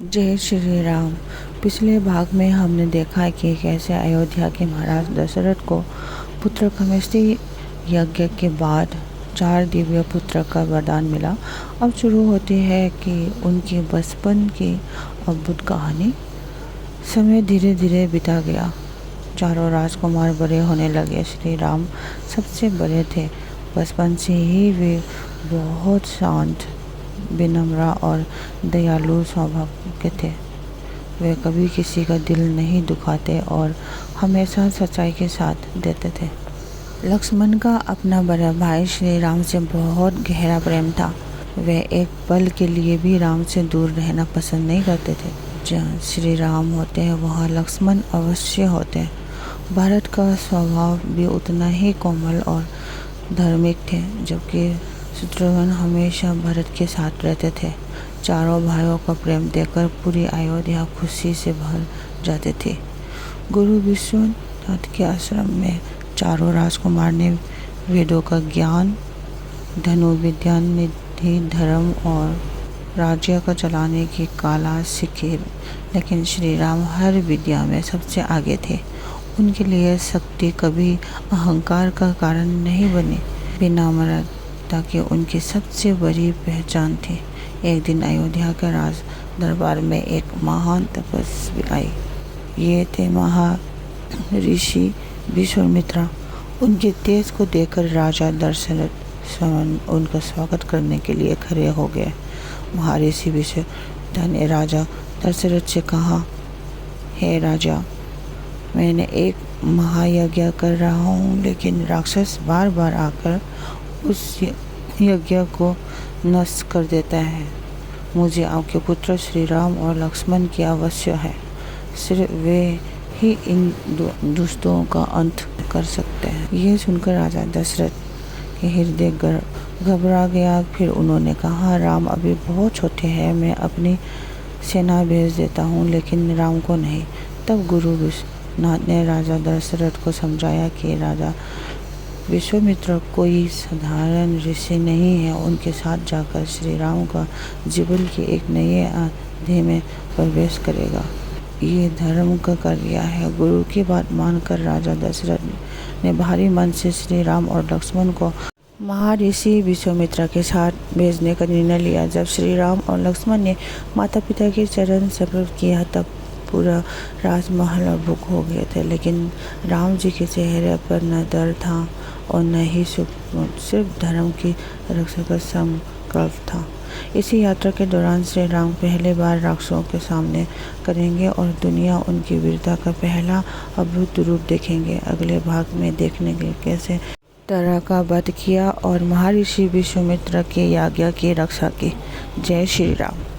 जय श्री राम। पिछले भाग में हमने देखा कि कैसे अयोध्या के महाराज दशरथ को पुत्र कामेष्टि यज्ञ के बाद 4 दिव्य पुत्र का वरदान मिला। अब शुरू होती है कि उनकी बचपन की अद्भुत कहानी। समय धीरे धीरे बीता गया। चारों राजकुमार बड़े होने लगे। श्री राम सबसे बड़े थे। बचपन से ही वे बहुत शांत, विनम्र और दयालु स्वभाव के थे। वे कभी किसी का दिल नहीं दुखाते और हमेशा सच्चाई के साथ देते थे। लक्ष्मण का अपना बड़ा भाई श्री राम से बहुत गहरा प्रेम था। वे एक पल के लिए भी राम से दूर रहना पसंद नहीं करते थे। जहाँ श्री राम होते हैं वहाँ लक्ष्मण अवश्य होते हैं। भरत का स्वभाव भी उतना ही कोमल और धार्मिक थे, जबकि शत्रुघ्न हमेशा भरत के साथ रहते थे। चारों भाइयों का प्रेम देखकर पूरी अयोध्या खुशी से भर जाती थी। गुरु विश्वनाथ के आश्रम में चारों राजकुमार ने वेदों का ज्ञान, धनुर्विद्या, निधि, धर्म और राज्य को चलाने की कला सीखी, लेकिन श्री राम हर विद्या में सबसे आगे थे। उनके लिए शक्ति कभी अहंकार का कारण नहीं बनी। विनम्रता की उनकी सबसे बड़ी पहचान थी। एक दिन अयोध्या के राज दरबार में एक महान तपस्वी आई। ये थे महर्षि विश्वामित्र। उनके तेज को देखकर राजा दशरथ स्वयं उनका स्वागत करने के लिए खड़े हो गए। महर्षि विश्वामित्र ने राजा दशरथ से कहा, हे राजा, मैंने एक महायज्ञ कर रहा हूँ, लेकिन राक्षस बार बार आकर उस यज्ञ को नष्ट कर देता है। मुझे आपके पुत्र श्री राम और लक्ष्मण की आवश्यकता है। सिर्फ वे ही इन दुष्टों का अंत कर सकते हैं। यह सुनकर राजा दशरथ के हृदय घबरा गया। फिर उन्होंने कहा, राम अभी बहुत छोटे हैं, मैं अपनी सेना भेज देता हूँ, लेकिन राम को नहीं। तब गुरु विश्वनाथ ने राजा दशरथ को समझाया कि राजा विश्वामित्र कोई साधारण ऋषि नहीं है। उनके साथ जाकर श्री राम का जीवन की एक नई अध्याय में प्रवेश करेगा। ये धर्म का कार्य है। गुरु की बात मानकर राजा दशरथ ने भारी मन से श्री राम और लक्ष्मण को महर्षि विश्वामित्र के साथ भेजने का निर्णय लिया। जब श्री राम और लक्ष्मण ने माता पिता के चरण स्पर्श किया, तब पूरा राजमहल भूख हो गए थे, लेकिन राम जी के चेहरे पर न डर था और न ही सिर्फ धर्म की रक्षा का संकल्प था। इसी यात्रा के दौरान श्री राम पहली बार राक्षसों के सामने करेंगे और दुनिया उनकी वीरता का पहला अद्भुत रूप देखेंगे। अगले भाग में देखने के कैसे तारा का वध किया और महर्षि विश्वामित्र के यज्ञ की रक्षा की। जय श्री राम।